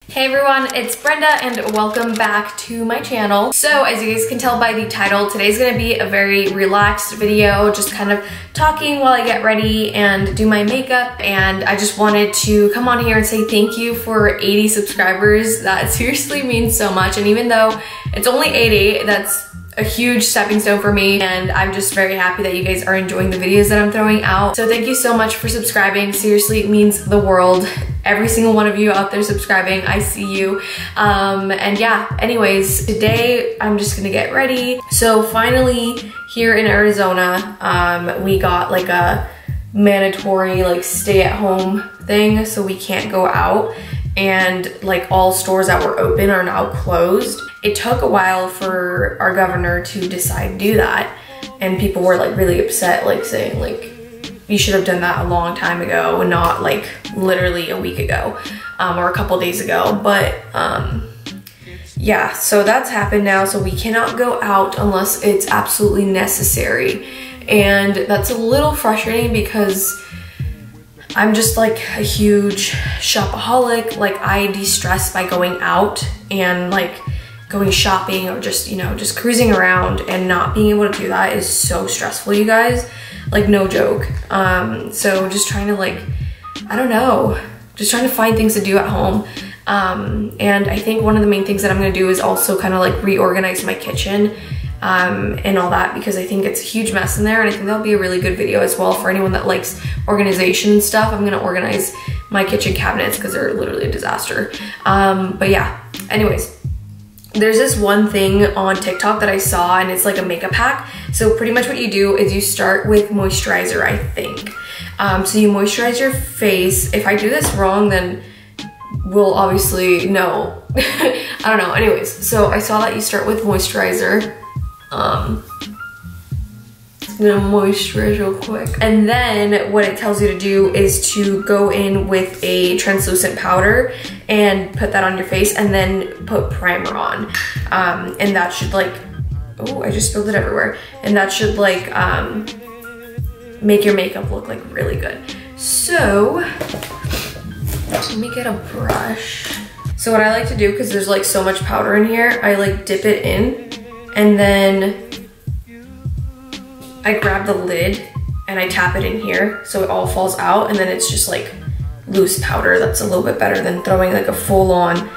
Hey everyone, it's Brenda and welcome back to my channel. So as you guys can tell by the title, today's gonna be a very relaxed video, just kind of talking while I get ready and do my makeup. And I just wanted to come on here and say thank you for 80 subscribers. That seriously means so much. And even though it's only 80, that's a huge stepping stone for me, and I'm just very happy that you guys are enjoying the videos that I'm throwing out. So thank you so much for subscribing. Seriously, it means the world. Every single one of you out there subscribing, I see you. And yeah, anyways, today I'm just gonna get ready. So finally here in Arizona, we got like a mandatory like stay at home thing, so we can't go out, and like all stores that were open are now closed. It took a while for our governor to decide to do that, and people were like really upset, like saying like, you should have done that a long time ago and not like literally a week ago or a couple days ago. But yeah, so that's happened now, so we cannot go out unless it's absolutely necessary. And that's a little frustrating because I'm just like a huge shopaholic. Like I de-stress by going out and like going shopping or just, you know, just cruising around, and not being able to do that is so stressful, you guys. Like no joke. So just trying to like, I don't know, just trying to find things to do at home. And I think one of the main things that I'm gonna do is also kind of like reorganize my kitchen and all that, because I think it's a huge mess in there, and I think that'll be a really good video as well for anyone that likes organization and stuff. I'm gonna organize my kitchen cabinets because they're literally a disaster. But yeah, anyways. There's this one thing on TikTok that I saw, and it's like a makeup hack. So pretty much what you do is you start with moisturizer, I think. So you moisturize your face. If I do this wrong, then we'll obviously know. I don't know. Anyways, so I saw that you start with moisturizer. I'm gonna moisturize real quick. And then what it tells you to do is to go in with a translucent powder and put that on your face, and then put primer on. And that should like, oh, I just spilled it everywhere. And that should like make your makeup look like really good. So let me get a brush. So what I like to do, because there's like so much powder in here, I like dip it in, and then I grab the lid and I tap it in here so it all falls out, and then it's just like loose powder. That's a little bit better than throwing like a full-on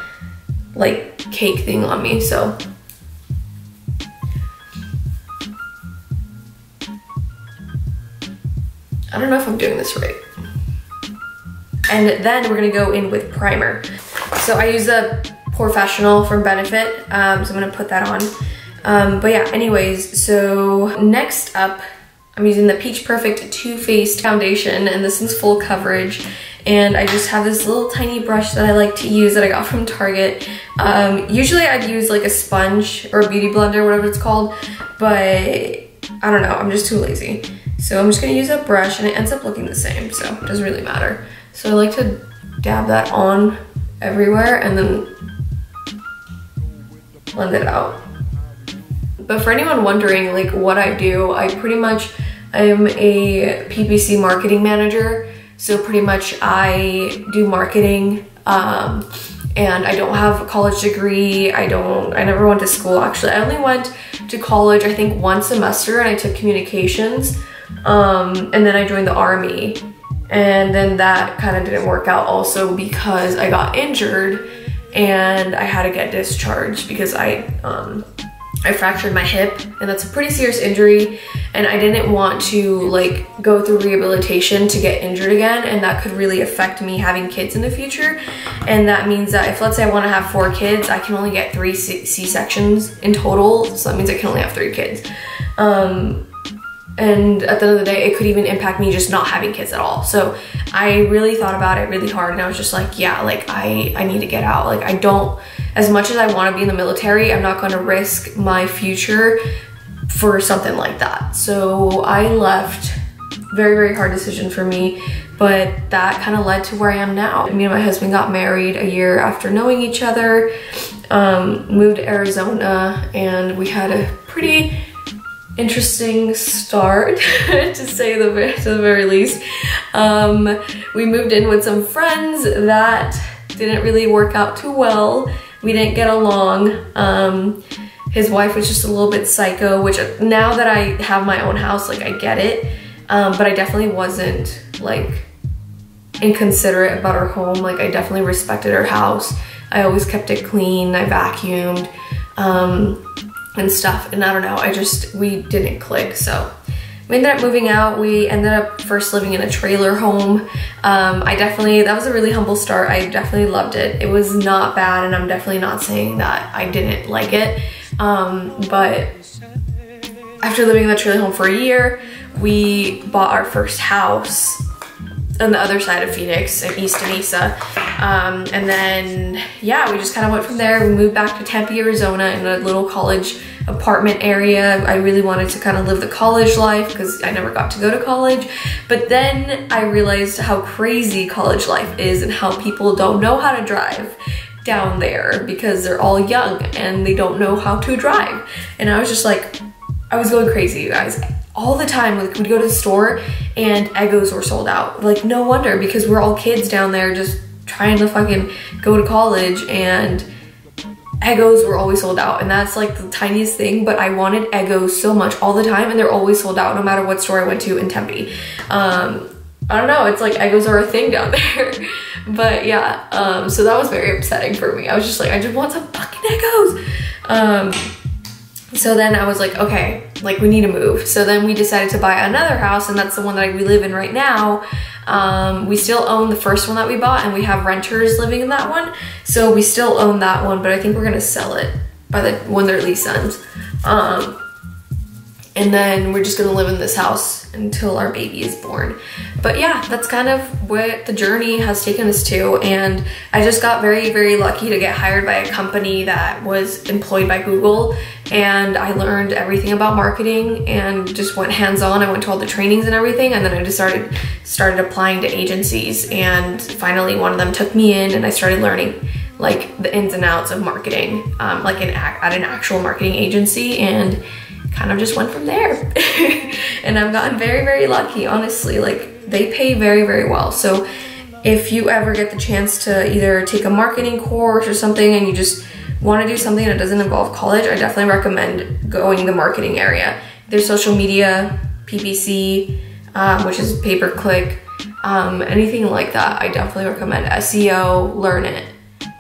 like cake thing on me. So I don't know if I'm doing this right. And then we're gonna go in with primer. So I use the Professional from Benefit, so I'm gonna put that on. But yeah, anyways, so next up, I'm using the Peach Perfect Too Faced foundation, and this is full coverage. And I just have this little tiny brush that I like to use that I got from Target. Usually I'd use like a sponge or a beauty blender, whatever it's called, but I don't know, I'm just too lazy. So I'm just gonna use a brush, and it ends up looking the same, so it doesn't really matter. So I like to dab that on everywhere and then blend it out. But for anyone wondering like what I do, I am a PPC marketing manager. So pretty much I do marketing, and I don't have a college degree. I never went to school actually. I only went to college I think one semester, and I took communications, and then I joined the Army, and then that kind of didn't work out also because I got injured and I had to get discharged because I fractured my hip, and that's a pretty serious injury, and I didn't want to like go through rehabilitation to get injured again, and that could really affect me having kids in the future. And that means that if, let's say I want to have 4 kids, I can only get 3 C-sections in total, so that means I can only have 3 kids. And at the end of the day, it could even impact me just not having kids at all. So I really thought about it really hard, and I was just like, yeah, like I need to get out. Like I don't, as much as I want to be in the military, I'm not going to risk my future for something like that. So I left. Very, very hard decision for me, but that kind of led to where I am now. Me and my husband got married a year after knowing each other, moved to Arizona, and we had a pretty interesting start to say to the very least. We moved in with some friends that didn't really work out too well. We didn't get along. His wife was just a little bit psycho, which now that I have my own house, like I get it. But I definitely wasn't like inconsiderate about her home. Like I definitely respected her house. I always kept it clean. I vacuumed and stuff. And I don't know, we didn't click. So we ended up moving out. We ended up first living in a trailer home. That was a really humble start. I definitely loved it. It was not bad, and I'm definitely not saying that I didn't like it. But after living in the trailer home for a year, we bought our first house on the other side of Phoenix in East Mesa. And then, yeah, we just kind of went from there. We moved back to Tempe, Arizona in a little college apartment area. I really wanted to kind of live the college life because I never got to go to college. But then I realized how crazy college life is and how people don't know how to drive down there because they're all young and they don't know how to drive. And I was just like, I was going crazy, you guys. All the time, like we'd go to the store and Eggos were sold out. Like no wonder, because we're all kids down there just trying to fucking go to college, and Eggos were always sold out. And that's like the tiniest thing, but I wanted Eggos so much all the time, and they're always sold out no matter what store I went to in Tempe. I don't know, it's like Eggos are a thing down there. But yeah, so that was very upsetting for me. I was just like, I just want some fucking Eggos. So then I was like, okay, like we need to move. So then we decided to buy another house, and that's the one that we live in right now. We still own the first one that we bought, and we have renters living in that one. So we still own that one, but I think we're gonna sell it when their lease ends. And then we're just gonna live in this house until our baby is born. But yeah, that's kind of what the journey has taken us to. And I just got very, very lucky to get hired by a company that was employed by Google. And I learned everything about marketing and just went hands-on. I went to all the trainings and everything. And then I just started applying to agencies. And finally one of them took me in, and I started learning like the ins and outs of marketing, like at an actual marketing agency, and kind of just went from there. And I've gotten very, very lucky, honestly. Like they pay very, very well. So if you ever get the chance to either take a marketing course or something and you just want to do something that doesn't involve college, I definitely recommend going the marketing area. There's social media, PPC, which is pay-per-click, anything like that. I definitely recommend SEO, learn it.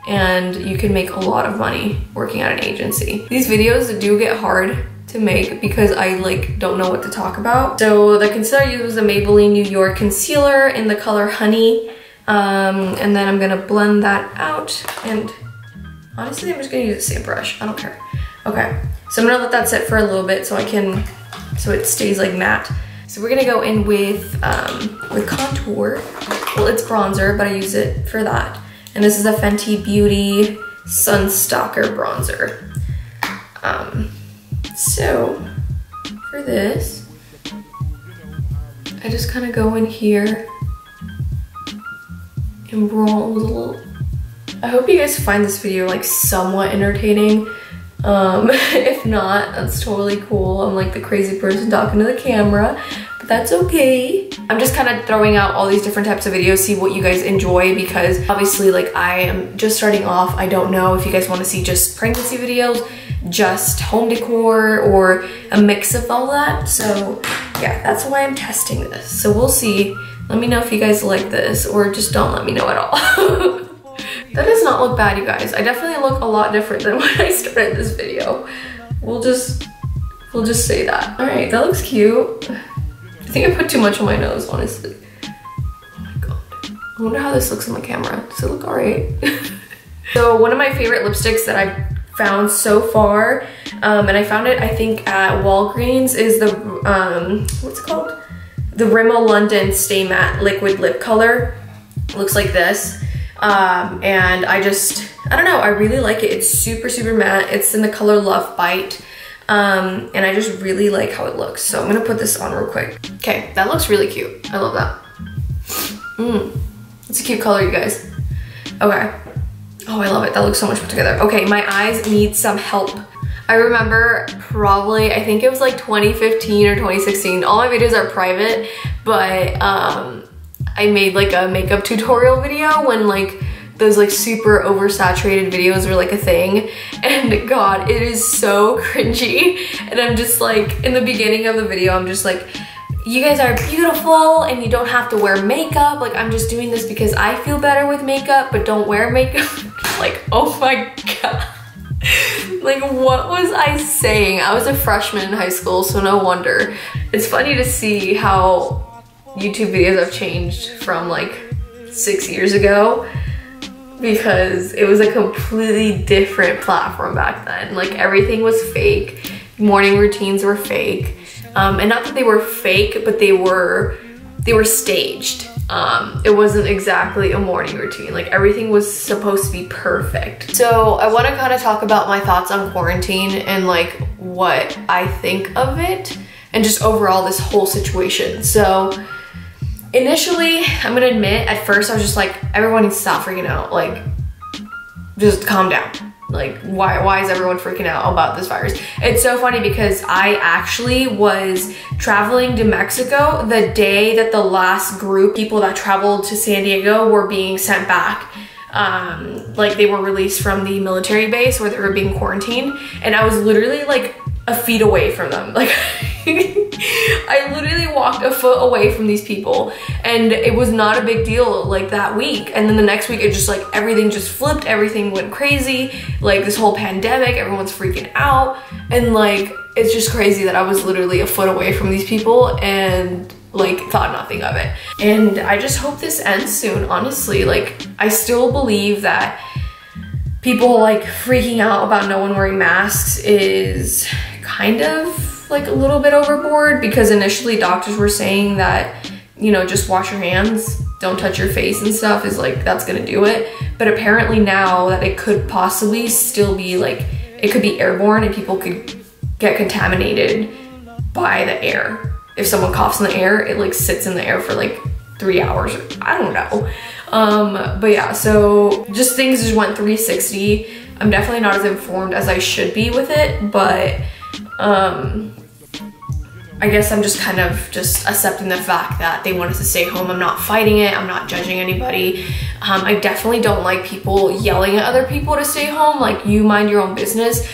And you can make a lot of money working at an agency. These videos do get hard to make because I like don't know what to talk about. So the concealer I used was the Maybelline New York concealer in the color Honey. And then I'm gonna blend that out, and honestly I'm just gonna use the same brush, I don't care. Okay, so I'm gonna let that sit for a little bit so it stays like matte. So we're gonna go in with contour. Well, it's bronzer, but I use it for that. And this is a Fenty Beauty Sunstalker bronzer. So for this, I just kind of go in here and bronze a little. I hope you guys find this video like somewhat entertaining. If not, that's totally cool. I'm like the crazy person talking to the camera, but that's okay. I'm just kind of throwing out all these different types of videos, see what you guys enjoy, because obviously like I am just starting off. I don't know if you guys want to see just pregnancy videos, just home decor, or a mix of all that. So yeah, that's why I'm testing this. So we'll see. Let me know if you guys like this, or just don't let me know at all. That does not look bad, you guys. I definitely look a lot different than when I started this video. We'll just say that. All right, that looks cute. I think I put too much on my nose, honestly. Oh my god. I wonder how this looks on the camera. Does it look all right? So one of my favorite lipsticks that I've found so far, and I found it, I think, at Walgreens, is the, what's it called? The Rimmel London Stay Matte Liquid Lip Color. It looks like this. And I don't know, I really like it. It's super, super matte. It's in the color Love Bite. And I just really like how it looks. So I'm gonna put this on real quick. Okay, that looks really cute. I love that. It's a cute color, you guys. Okay. Oh, I love it. That looks so much put together. Okay, my eyes need some help. I remember probably, I think it was like 2015 or 2016. All my videos are private, but I made like a makeup tutorial video when like those like super oversaturated videos were like a thing, and God, it is so cringy. And I'm just like, in the beginning of the video, I'm just like, you guys are beautiful and you don't have to wear makeup. Like, I'm just doing this because I feel better with makeup, but don't wear makeup. Like, oh my God. Like, what was I saying? I was a freshman in high school, so no wonder. It's funny to see how YouTube videos have changed from like 6 years ago, because it was a completely different platform back then. Like, everything was fake. Morning routines were fake. And not that they were fake, but they were staged. It wasn't exactly a morning routine. Like, everything was supposed to be perfect. So I want to kind of talk about my thoughts on quarantine and like what I think of it and just overall this whole situation. So initially, I'm gonna admit, at first I was just like, everyone needs to stop freaking out. Like, just calm down. Like, why is everyone freaking out about this virus? It's so funny because I actually was traveling to Mexico the day that the last group people that traveled to San Diego were being sent back. Like, they were released from the military base where they were being quarantined, and I was literally like a feet away from them. Like, I literally walked a foot away from these people, and it was not a big deal like that week. And then the next week, it just like, everything just flipped, everything went crazy. Like, this whole pandemic, everyone's freaking out. And like, it's just crazy that I was literally a foot away from these people and like thought nothing of it. And I just hope this ends soon, honestly. Like, I still believe that people like freaking out about no one wearing masks is kind of like a little bit overboard, because initially doctors were saying that, you know, just wash your hands, don't touch your face and stuff, is like, that's gonna do it. But apparently now that it could possibly still be like, it could be airborne and people could get contaminated by the air. If someone coughs in the air, it like sits in the air for like 3 hours. I don't know. But yeah, so just things just went 360. I'm definitely not as informed as I should be with it, but I guess I'm just kind of just accepting the fact that they want us to stay home. I'm not fighting it. I'm not judging anybody. I definitely don't like people yelling at other people to stay home. Like, you mind your own business.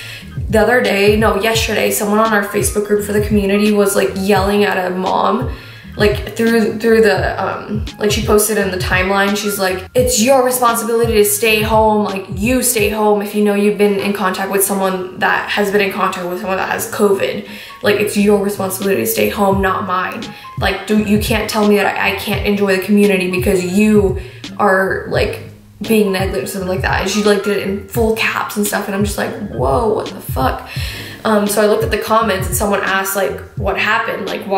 The other day, no, yesterday, someone on our Facebook group for the community was like yelling at a mom, like through the, like, she posted in the timeline, she's like, it's your responsibility to stay home. Like, you stay home if you know you've been in contact with someone that has been in contact with someone that has COVID. Like, it's your responsibility to stay home, not mine. Like, you can't tell me that I can't enjoy the community because you are like being negligent or something like that. And she like did it in full caps and stuff, and I'm just like, whoa, what the fuck? So I looked at the comments and someone asked like, what happened? Like,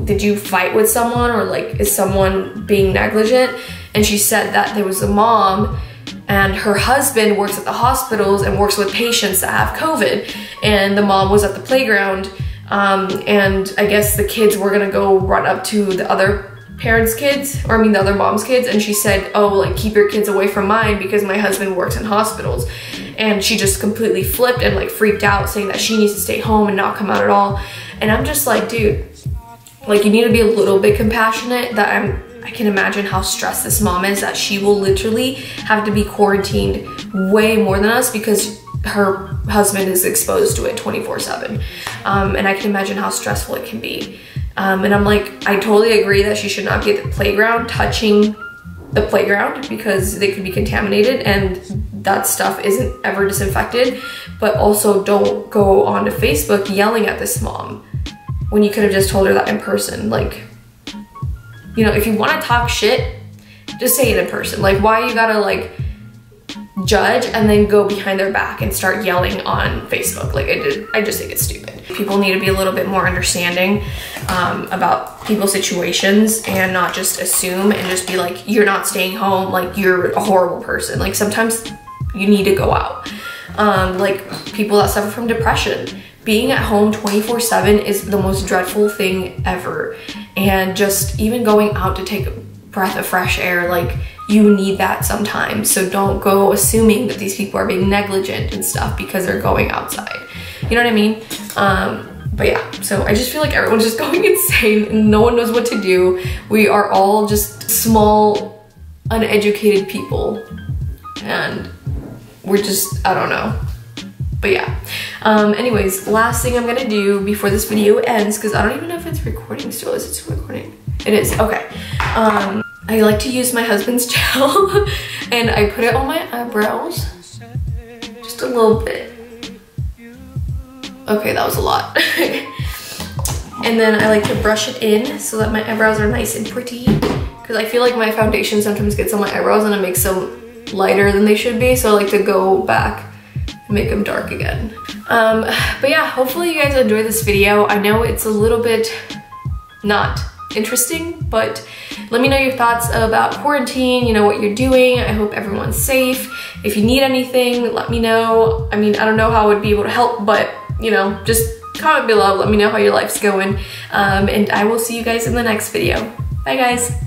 did you fight with someone, or like, is someone being negligent? And she said that there was a mom and her husband works at the hospitals and works with patients that have COVID. And the mom was at the playground, and I guess the kids were gonna go run up to the other parents' kids, or I mean the other mom's kids, and she said, oh, like, keep your kids away from mine because my husband works in hospitals. And she just completely flipped and like freaked out, saying that she needs to stay home and not come out at all. And I'm just like, dude, like, you need to be a little bit compassionate. That I can imagine how stressed this mom is, that she will literally have to be quarantined way more than us because her husband is exposed to it 24/7. And I can imagine how stressful it can be. And I'm like, I totally agree that she should not be at the playground touching the playground because they could be contaminated and that stuff isn't ever disinfected. But also, don't go onto Facebook yelling at this mom when you could have just told her that in person. Like, you know, if you want to talk shit, just say it in person. Like, why you gotta like judge and then go behind their back and start yelling on Facebook? Like, I just think it's stupid. People need to be a little bit more understanding about people's situations and not just assume and just be like, you're not staying home, like, you're a horrible person. Like, sometimes you need to go out. Like, people that suffer from depression, being at home 24/7 is the most dreadful thing ever. And just even going out to take a breath of fresh air, like, you need that sometimes. So don't go assuming that these people are being negligent and stuff because they're going outside. You know what I mean? But yeah, so I just feel like everyone's just going insane and no one knows what to do. We are all just small, uneducated people and we're just, I don't know. But yeah, anyways, last thing I'm gonna do before this video ends, because I don't even know if it's recording still. Is it still recording? It is, okay. I like to use my husband's gel and I put it on my eyebrows, just a little bit. Okay, that was a lot. And then I like to brush it in so that my eyebrows are nice and pretty, because I feel like my foundation sometimes gets on my eyebrows and it makes them lighter than they should be, so I like to go back and make them dark again. But yeah, hopefully you guys enjoy this video. I know it's a little bit not interesting, but let me know your thoughts about quarantine, you know, what you're doing. I hope everyone's safe. If you need anything, let me know. I mean, I don't know how I would be able to help, but you know, just comment below, let me know how your life's going. And I will see you guys in the next video. Bye guys.